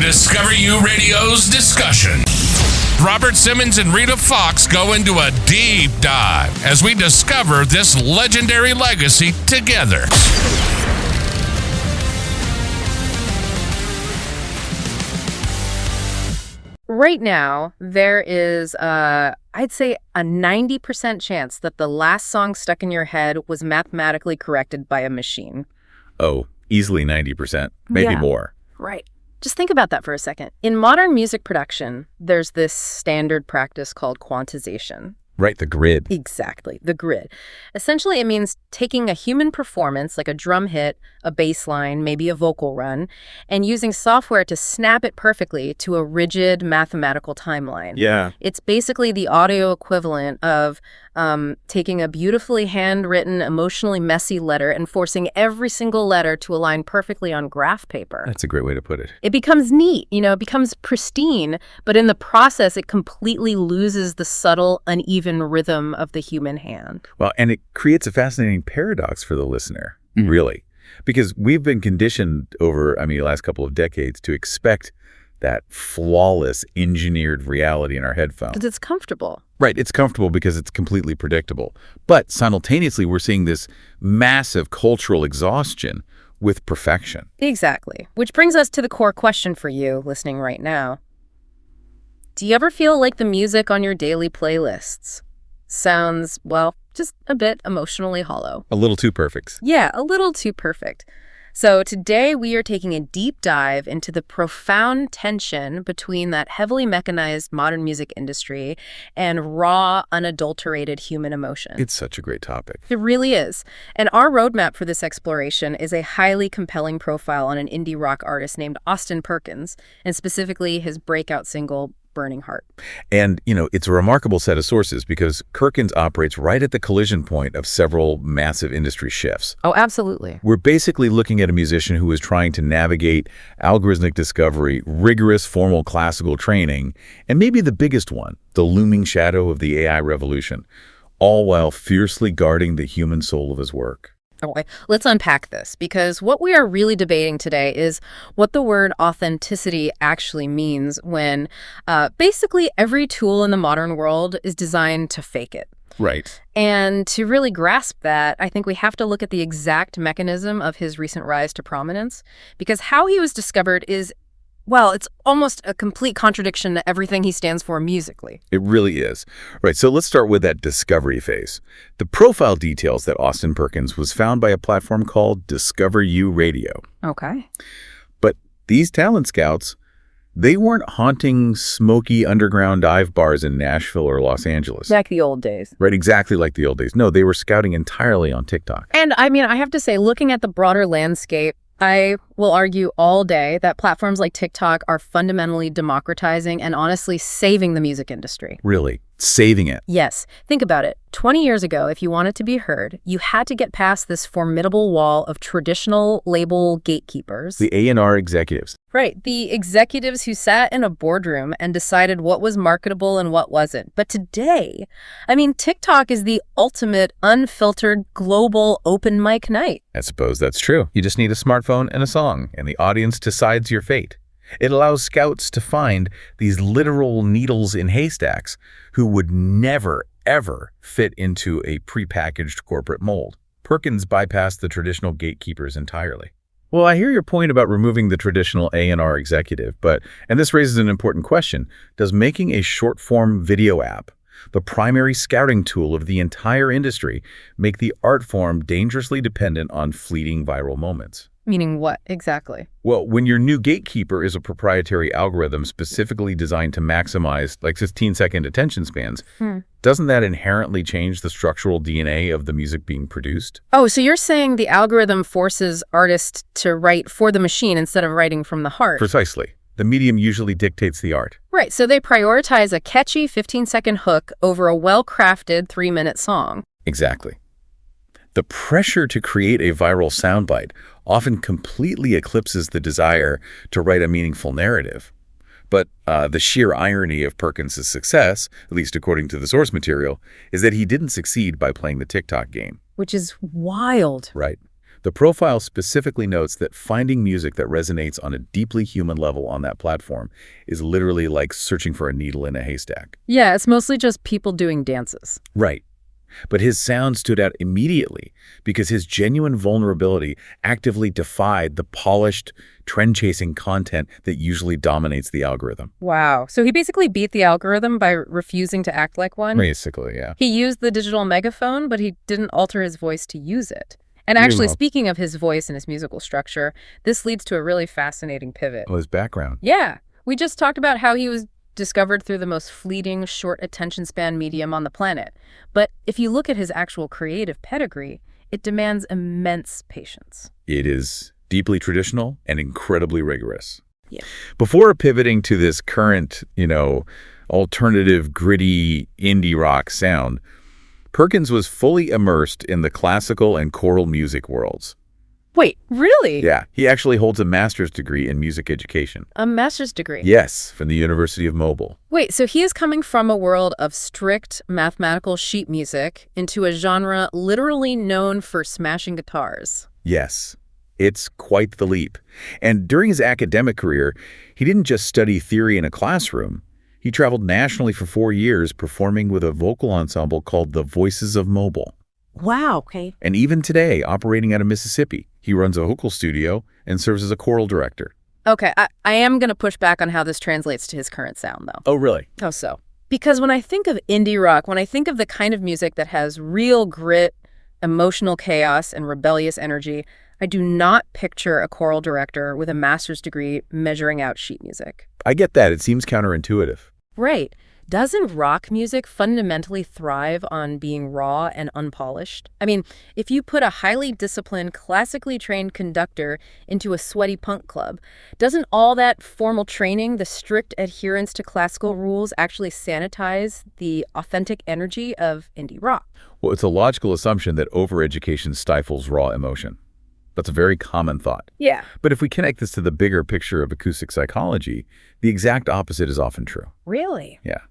Discover You Radio's discussion. Robert Simmons and Rita Fox go into a deep dive as we discover this legendary legacy together. Right now, there is, I'd say, a 90% chance that the last song stuck in your head was mathematically corrected by a machine. Oh, easily 90%, maybe more. Right. Just think about that for a second. In modern music production, there's this standard practice called quantization. Right, the grid. Exactly, the grid. Essentially, it means taking a human performance, like a drum hit, a bass line, maybe a vocal run, and using software to snap it perfectly to a rigid mathematical timeline. Yeah. It's basically the audio equivalent of taking a beautifully handwritten, emotionally messy letter and forcing every single letter to align perfectly on graph paper. That's a great way to put it. It becomes neat, it becomes pristine, but in the process, it completely loses the subtle, uneven rhythm of the human hand. Well, and it creates a fascinating paradox for the listener, really, because we've been conditioned over, the last couple of decades to expect that flawless engineered reality in our headphones. Because it's comfortable. Right, it's comfortable because it's completely predictable. But simultaneously, we're seeing this massive cultural exhaustion with perfection. Exactly. Which brings us to the core question for you listening right now. Do you ever feel like the music on your daily playlists sounds, well, just a bit emotionally hollow? A little too perfect. Yeah, a little too perfect. So today we are taking a deep dive into the profound tension between that heavily mechanized modern music industry and raw, unadulterated human emotion. It's such a great topic. It really is. And our roadmap for this exploration is a highly compelling profile on an indie rock artist named Austin Perkins, and specifically his breakout single, Burning Heart. And, it's a remarkable set of sources because Perkins operates right at the collision point of several massive industry shifts. Oh, absolutely. We're basically looking at a musician who is trying to navigate algorithmic discovery, rigorous formal classical training, and maybe the biggest one, the looming shadow of the AI revolution, all while fiercely guarding the human soul of his work. Okay, let's unpack this, because what we are really debating today is what the word authenticity actually means when basically every tool in the modern world is designed to fake it. Right. And to really grasp that, I think we have to look at the exact mechanism of his recent rise to prominence, because how he was discovered is, well, it's almost a complete contradiction to everything he stands for musically. It really is. Right, so let's start with that discovery phase. The profile details that Austin Perkins was found by a platform called Discover You Radio. Okay. But these talent scouts, they weren't haunting smoky underground dive bars in Nashville or Los Angeles. Like the old days. Right, exactly like the old days. No, they were scouting entirely on TikTok. And I have to say, looking at the broader landscape, I will argue all day that platforms like TikTok are fundamentally democratizing and honestly saving the music industry. Really? Saving it? Yes. Think about it. 20 years ago, if you wanted to be heard, you had to get past this formidable wall of traditional label gatekeepers. The A&R executives. Right. The executives who sat in a boardroom and decided what was marketable and what wasn't. But today, TikTok is the ultimate unfiltered global open mic night. I suppose that's true. You just need a smartphone and a song, and the audience decides your fate. It allows scouts to find these literal needles in haystacks who would never, ever fit into a prepackaged corporate mold. Perkins bypassed the traditional gatekeepers entirely. Well, I hear your point about removing the traditional A&R executive, and this raises an important question. Does making a short-form video app, the primary scouting tool of the entire industry, make the art form dangerously dependent on fleeting viral moments? Meaning what exactly? Well, when your new gatekeeper is a proprietary algorithm specifically designed to maximize 15-second attention spans, doesn't that inherently change the structural DNA of the music being produced? Oh, so you're saying the algorithm forces artists to write for the machine instead of writing from the heart? Precisely. The medium usually dictates the art. Right, so they prioritize a catchy 15-second hook over a well-crafted 3-minute song. Exactly. The pressure to create a viral soundbite often completely eclipses the desire to write a meaningful narrative. But the sheer irony of Perkins' success, at least according to the source material, is that he didn't succeed by playing the TikTok game. Which is wild. Right. The profile specifically notes that finding music that resonates on a deeply human level on that platform is literally like searching for a needle in a haystack. Yeah, it's mostly just people doing dances. Right. But his sound stood out immediately because his genuine vulnerability actively defied the polished, trend-chasing content that usually dominates the algorithm. Wow. So he basically beat the algorithm by refusing to act like one? Basically, yeah. He used the digital megaphone, but he didn't alter his voice to use it. And actually, speaking of his voice and his musical structure, this leads to a really fascinating pivot. Well, his background. Yeah. We just talked about how he was discovered through the most fleeting, short attention span medium on the planet. But if you look at his actual creative pedigree, it demands immense patience. It is deeply traditional and incredibly rigorous. Yeah. Before pivoting to this current, alternative, gritty indie rock sound, Perkins was fully immersed in the classical and choral music worlds. Wait, really? Yeah, he actually holds a master's degree in music education. A master's degree? Yes, from the University of Mobile. Wait, so he is coming from a world of strict mathematical sheet music into a genre literally known for smashing guitars. Yes, it's quite the leap. And during his academic career, he didn't just study theory in a classroom. He traveled nationally for 4 years performing with a vocal ensemble called the Voices of Mobile. Wow, okay. And even today, operating out of Mississippi, he runs a vocal studio and serves as a choral director. Okay, I am going to push back on how this translates to his current sound, though. Oh, really? How so? Because when I think of indie rock, when I think of the kind of music that has real grit, emotional chaos, and rebellious energy, I do not picture a choral director with a master's degree measuring out sheet music. I get that. It seems counterintuitive. Right. Doesn't rock music fundamentally thrive on being raw and unpolished? I mean, if you put a highly disciplined, classically trained conductor into a sweaty punk club, doesn't all that formal training, the strict adherence to classical rules, actually sanitize the authentic energy of indie rock? Well, it's a logical assumption that overeducation stifles raw emotion. That's a very common thought. Yeah. But if we connect this to the bigger picture of acoustic psychology, the exact opposite is often true. Really? Yeah.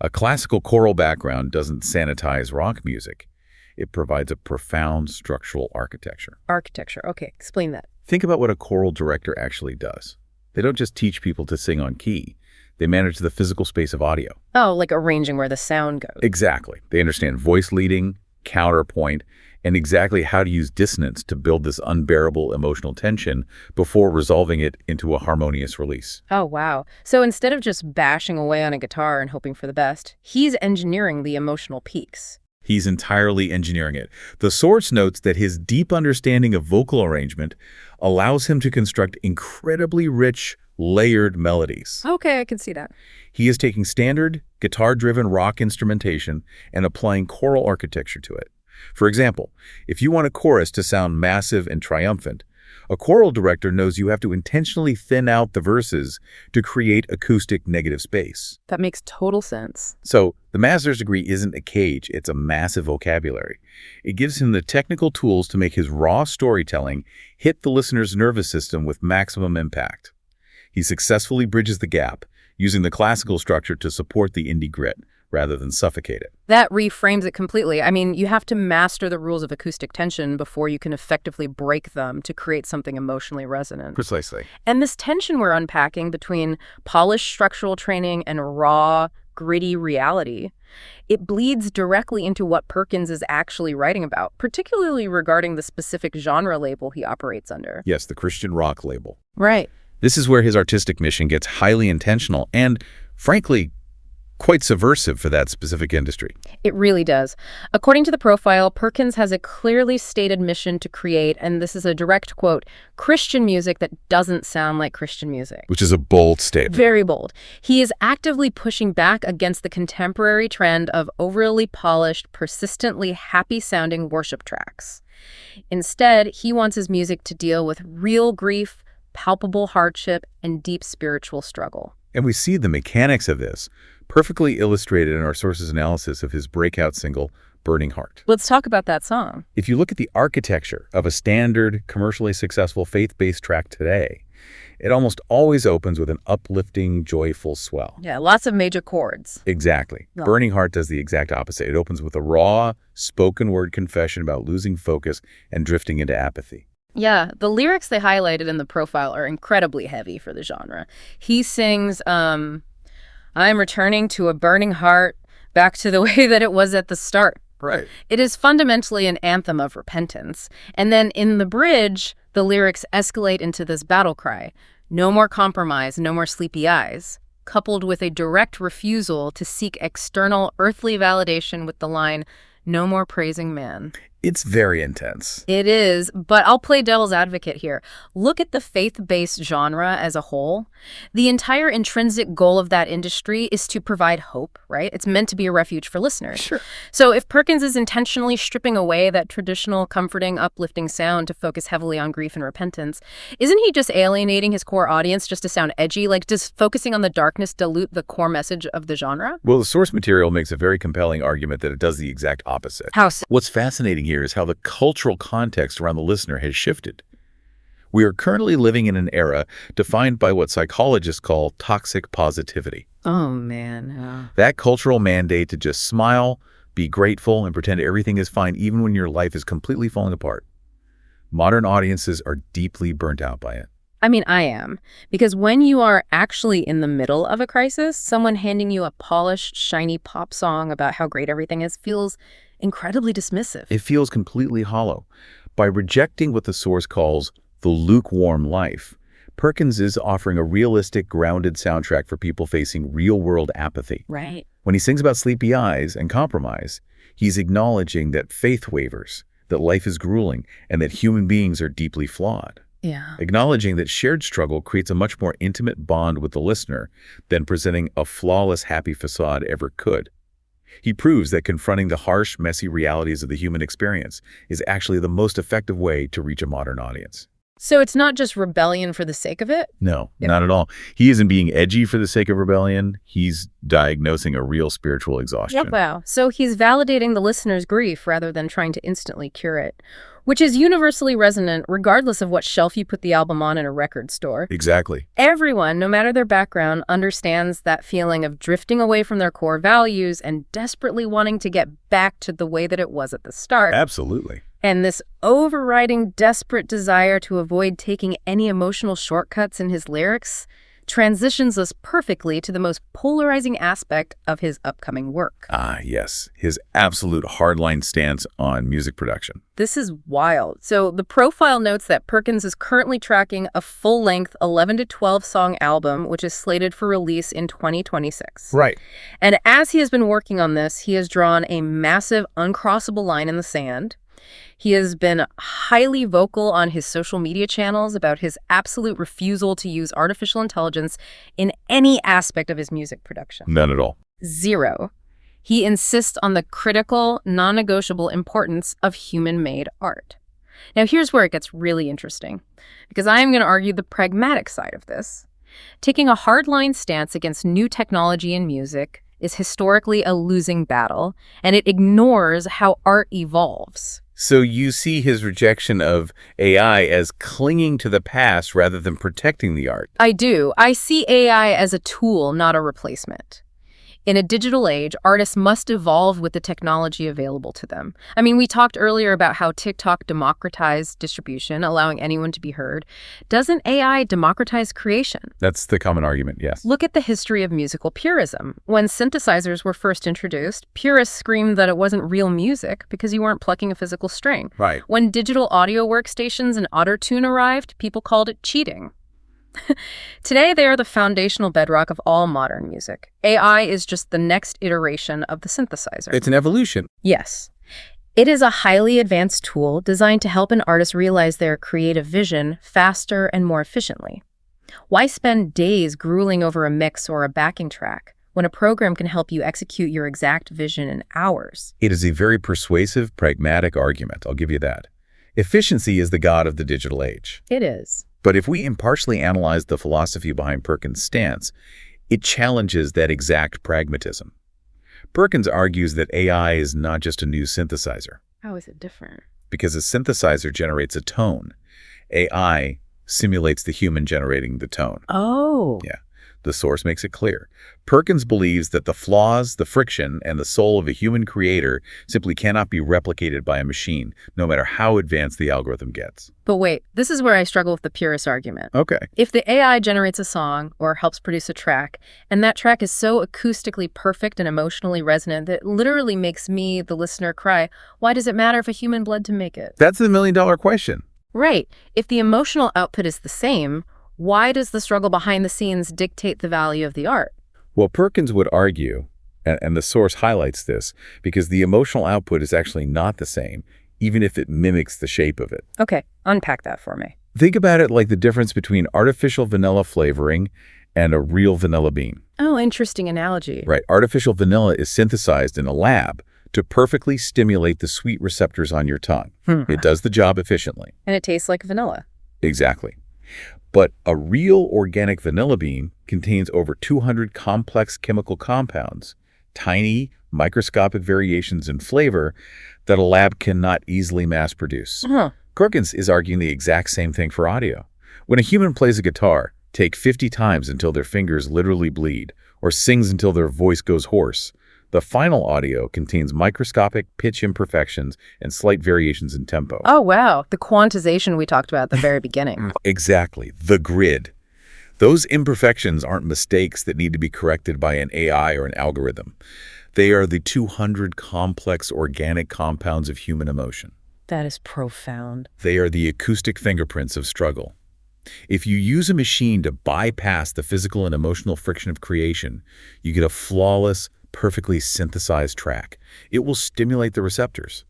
A classical choral background doesn't sanitize rock music. It provides a profound structural architecture. Architecture. Okay, explain that. Think about what a choral director actually does. They don't just teach people to sing on key. They manage the physical space of audio. Oh, like arranging where the sound goes. Exactly. They understand voice leading, counterpoint, and exactly how to use dissonance to build this unbearable emotional tension before resolving it into a harmonious release. Oh, wow. So instead of just bashing away on a guitar and hoping for the best, he's engineering the emotional peaks. He's entirely engineering it. The source notes that his deep understanding of vocal arrangement allows him to construct incredibly rich, layered melodies. Okay, I can see that. He is taking standard, guitar-driven rock instrumentation and applying choral architecture to it. For example, if you want a chorus to sound massive and triumphant, a choral director knows you have to intentionally thin out the verses to create acoustic negative space. That makes total sense. So the master's degree isn't a cage, it's a massive vocabulary. It gives him the technical tools to make his raw storytelling hit the listener's nervous system with maximum impact. He successfully bridges the gap, using the classical structure to support the indie grit, rather than suffocate it. That reframes it completely. I mean, you have to master the rules of acoustic tension before you can effectively break them to create something emotionally resonant. Precisely. And this tension we're unpacking between polished structural training and raw, gritty reality, it bleeds directly into what Perkins is actually writing about, particularly regarding the specific genre label he operates under. Yes, the Christian rock label. Right. This is where his artistic mission gets highly intentional and, frankly, quite subversive for that specific industry. It really does. According to the profile, Perkins has a clearly stated mission to create, and this is a direct quote, Christian music that doesn't sound like Christian music. Which is a bold statement. Very bold. He is actively pushing back against the contemporary trend of overly polished, persistently happy-sounding worship tracks. Instead, he wants his music to deal with real grief, palpable hardship, and deep spiritual struggle. And we see the mechanics of this perfectly illustrated in our source's analysis of his breakout single, Burning Heart. Let's talk about that song. If you look at the architecture of a standard, commercially successful faith-based track today, It almost always opens with an uplifting, joyful swell. Yeah, lots of major chords. Exactly. Yeah. Burning Heart does the exact opposite. It opens with a raw, spoken word confession about losing focus and drifting into apathy. Yeah, the lyrics they highlighted in the profile are incredibly heavy for the genre. He sings, I'm returning to a burning heart, back to the way that it was at the start. Right. It is fundamentally an anthem of repentance. And then in the bridge, the lyrics escalate into this battle cry, no more compromise, no more sleepy eyes, coupled with a direct refusal to seek external earthly validation with the line, no more praising man. It's very intense. It is, but I'll play devil's advocate here. Look at the faith-based genre as a whole. The entire intrinsic goal of that industry is to provide hope, right? It's meant to be a refuge for listeners. Sure. So if Perkins is intentionally stripping away that traditional, comforting, uplifting sound to focus heavily on grief and repentance, isn't he just alienating his core audience just to sound edgy? Like, does focusing on the darkness dilute the core message of the genre? Well, the source material makes a very compelling argument that it does the exact opposite. How so? What's fascinating here is how the cultural context around the listener has shifted. We are currently living in an era defined by what psychologists call toxic positivity. Oh, man. That cultural mandate to just smile, be grateful, and pretend everything is fine even when your life is completely falling apart. Modern audiences are deeply burnt out by it. I mean, I am. Because when you are actually in the middle of a crisis, someone handing you a polished, shiny pop song about how great everything is feels incredibly dismissive. It feels completely hollow. By rejecting what the source calls the lukewarm life, Perkins is offering a realistic, grounded soundtrack for people facing real-world apathy. Right. When he sings about sleepy eyes and compromise, he's acknowledging that faith wavers, that life is grueling, and that human beings are deeply flawed. Yeah. Acknowledging that shared struggle creates a much more intimate bond with the listener than presenting a flawless, happy facade ever could. He proves that confronting the harsh, messy realities of the human experience is actually the most effective way to reach a modern audience. So it's not just rebellion for the sake of it? No, not at all. He isn't being edgy for the sake of rebellion. He's diagnosing a real spiritual exhaustion. Wow. So he's validating the listener's grief rather than trying to instantly cure it, which is universally resonant regardless of what shelf you put the album on in a record store. Exactly. Everyone, no matter their background, understands that feeling of drifting away from their core values and desperately wanting to get back to the way that it was at the start. Absolutely. And this overriding, desperate desire to avoid taking any emotional shortcuts in his lyrics transitions us perfectly to the most polarizing aspect of his upcoming work. Ah, yes. His absolute hardline stance on music production. This is wild. So the profile notes that Perkins is currently tracking a full-length 11 to 12-song album, which is slated for release in 2026. Right. And as he has been working on this, he has drawn a massive, uncrossable line in the sand. He has been highly vocal on his social media channels about his absolute refusal to use artificial intelligence in any aspect of his music production. None at all. Zero. He insists on the critical, non-negotiable importance of human-made art. Now, here's where it gets really interesting, because I am going to argue the pragmatic side of this. Taking a hardline stance against new technology in music is historically a losing battle, and it ignores how art evolves. So you see his rejection of AI as clinging to the past rather than protecting the art. I do. I see AI as a tool, not a replacement. In a digital age, artists must evolve with the technology available to them. I mean, we talked earlier about how TikTok democratized distribution, allowing anyone to be heard. Doesn't AI democratize creation? That's the common argument, yes. Look at the history of musical purism. When synthesizers were first introduced, purists screamed that it wasn't real music because you weren't plucking a physical string. Right. When digital audio workstations and auto-tune arrived, people called it cheating. Today, they are the foundational bedrock of all modern music. AI is just the next iteration of the synthesizer. It's an evolution. Yes. It is a highly advanced tool designed to help an artist realize their creative vision faster and more efficiently. Why spend days grueling over a mix or a backing track when a program can help you execute your exact vision in hours? It is a very persuasive, pragmatic argument, I'll give you that. Efficiency is the god of the digital age. It is. But if we impartially analyze the philosophy behind Perkins' stance, it challenges that exact pragmatism. Perkins argues that AI is not just a new synthesizer. How is it different? Because a synthesizer generates a tone. AI simulates the human generating the tone. Oh. Yeah. The source makes it clear. Perkins believes that the flaws, the friction, and the soul of a human creator simply cannot be replicated by a machine, no matter how advanced the algorithm gets. But wait, this is where I struggle with the purist argument. Okay. If the AI generates a song or helps produce a track, and that track is so acoustically perfect and emotionally resonant that it literally makes me, the listener, cry, why does it matter if a human bled to make it? That's the million-dollar question. Right. If the emotional output is the same, why does the struggle behind the scenes dictate the value of the art? Well, Perkins would argue, and the source highlights this, because the emotional output is actually not the same, even if it mimics the shape of it. Okay, unpack that for me. Think about it like the difference between artificial vanilla flavoring and a real vanilla bean. Oh, interesting analogy. Right. Artificial vanilla is synthesized in a lab to perfectly stimulate the sweet receptors on your tongue. It does the job efficiently. And it tastes like vanilla. Exactly. But a real organic vanilla bean contains over 200 complex chemical compounds, tiny, microscopic variations in flavor that a lab cannot easily mass produce. Perkins is arguing the exact same thing for audio. When a human plays a guitar, take 50 times until their fingers literally bleed, or sings until their voice goes hoarse, the final audio contains microscopic pitch imperfections and slight variations in tempo. Oh, wow. The quantization we talked about at the very beginning. Exactly. The grid. Those imperfections aren't mistakes that need to be corrected by an AI or an algorithm. They are the 200 complex organic compounds of human emotion. That is profound. They are the acoustic fingerprints of struggle. If you use a machine to bypass the physical and emotional friction of creation, you get a flawless, perfectly synthesized track. It will stimulate the receptors.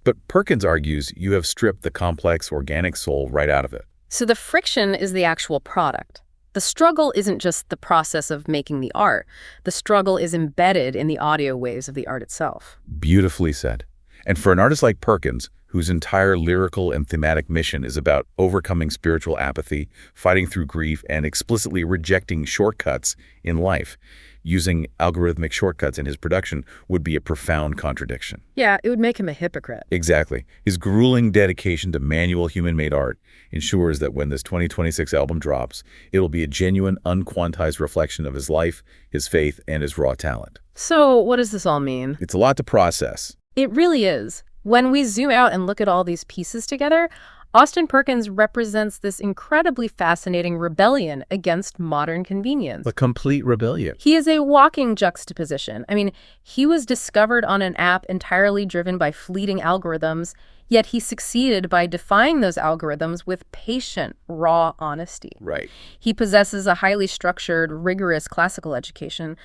But Perkins argues you have stripped the complex organic soul right out of it. So the friction is the actual product. The struggle isn't just the process of making the art. The struggle is embedded in the audio waves of the art itself. Beautifully said. And for an artist like Perkins, whose entire lyrical and thematic mission is about overcoming spiritual apathy, fighting through grief, and explicitly rejecting shortcuts in life, using algorithmic shortcuts in his production would be a profound contradiction. Yeah, it would make him a hypocrite. Exactly. His grueling dedication to manual human-made art ensures that when this 2026 album drops, it'll be a genuine, unquantized reflection of his life, his faith, and his raw talent. So what does this all mean? It's a lot to process. It really is. When we zoom out and look at all these pieces together, Austin Perkins represents this incredibly fascinating rebellion against modern convenience. A complete rebellion. He is a walking juxtaposition. I mean, he was discovered on an app entirely driven by fleeting algorithms, yet he succeeded by defying those algorithms with patient, raw honesty. Right. He possesses a highly structured, rigorous classical education,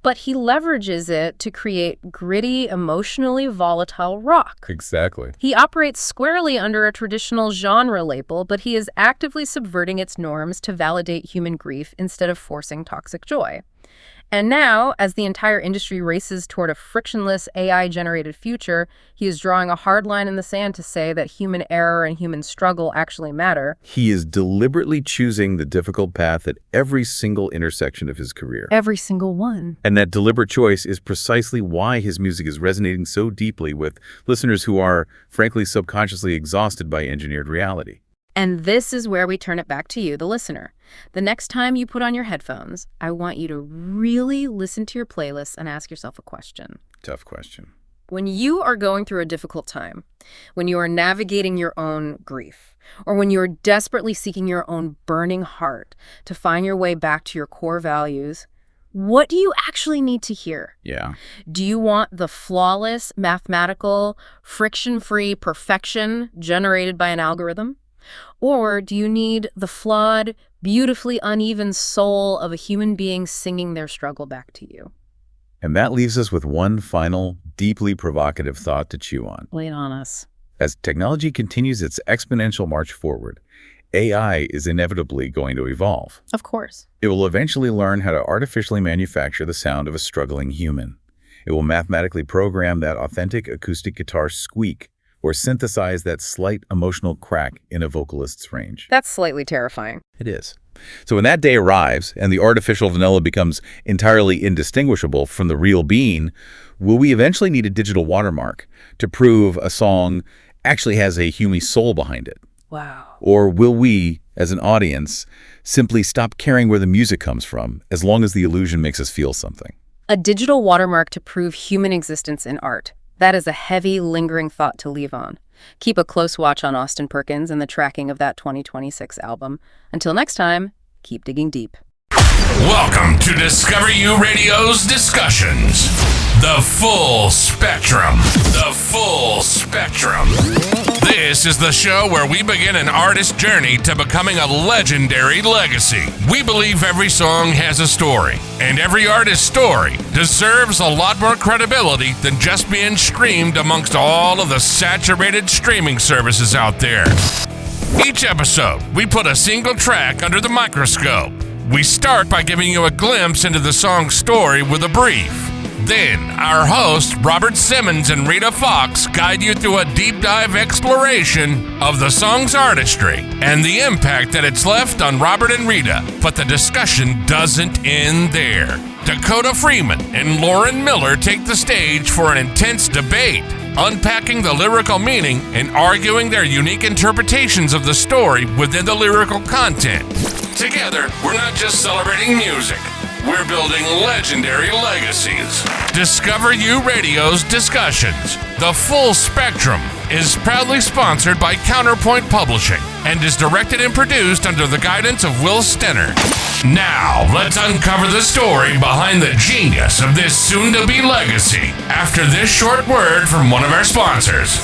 but he leverages it to create gritty, emotionally volatile rock. Exactly. He operates squarely under a traditional genre label, but he is actively subverting its norms to validate human grief instead of forcing toxic joy. And now, as the entire industry races toward a frictionless, AI-generated future, he is drawing a hard line in the sand to say that human error and human struggle actually matter. He is deliberately choosing the difficult path at every single intersection of his career. Every single one. And that deliberate choice is precisely why his music is resonating so deeply with listeners who are, frankly, subconsciously exhausted by engineered reality. And this is where we turn it back to you, the listener. The next time you put on your headphones, I want you to really listen to your playlist and ask yourself a question. Tough question. When you are going through a difficult time, when you are navigating your own grief, or when you are desperately seeking your own burning heart to find your way back to your core values, what do you actually need to hear? Yeah. Do you want the flawless, mathematical, friction-free perfection generated by an algorithm? Or do you need the flawed, beautifully uneven soul of a human being singing their struggle back to you? And that leaves us with one final, deeply provocative thought to chew on. Lay it on us. As technology continues its exponential march forward, AI is inevitably going to evolve. Of course. It will eventually learn how to artificially manufacture the sound of a struggling human. It will mathematically program that authentic acoustic guitar squeak or synthesize that slight emotional crack in a vocalist's range. That's slightly terrifying. It is. So when that day arrives and the artificial vanilla becomes entirely indistinguishable from the real bean, will we eventually need a digital watermark to prove a song actually has a human soul behind it? Wow. Or will we, as an audience, simply stop caring where the music comes from, as long as the illusion makes us feel something. A digital watermark to prove human existence in art. That is a heavy, lingering thought to leave on. Keep a close watch on Austin Perkins and the tracking of that 2026 album. Until next time, keep digging deep. Welcome to Discover U Radio's Discussions. The Full Spectrum. The Full Spectrum. This is the show where we begin an artist's journey to becoming a legendary legacy. We believe every song has a story, and every artist's story deserves a lot more credibility than just being streamed amongst all of the saturated streaming services out there. Each episode, we put a single track under the microscope. We start by giving you a glimpse into the song's story with a brief. Then, our hosts, Robert Simmons and Rita Fox, guide you through a deep dive exploration of the song's artistry and the impact that it's left on Robert and Rita. But the discussion doesn't end there. Dakota Freeman and Lauren Miller take the stage for an intense debate, unpacking the lyrical meaning and arguing their unique interpretations of the story within the lyrical content. Together, we're not just celebrating music, we're building legendary legacies. Discover U Radio's Discussions, The Full Spectrum, is proudly sponsored by Counterpoint Publishing and is directed and produced under the guidance of Will Stenner. Now, let's uncover the story behind the genius of this soon-to-be legacy after this short word from one of our sponsors.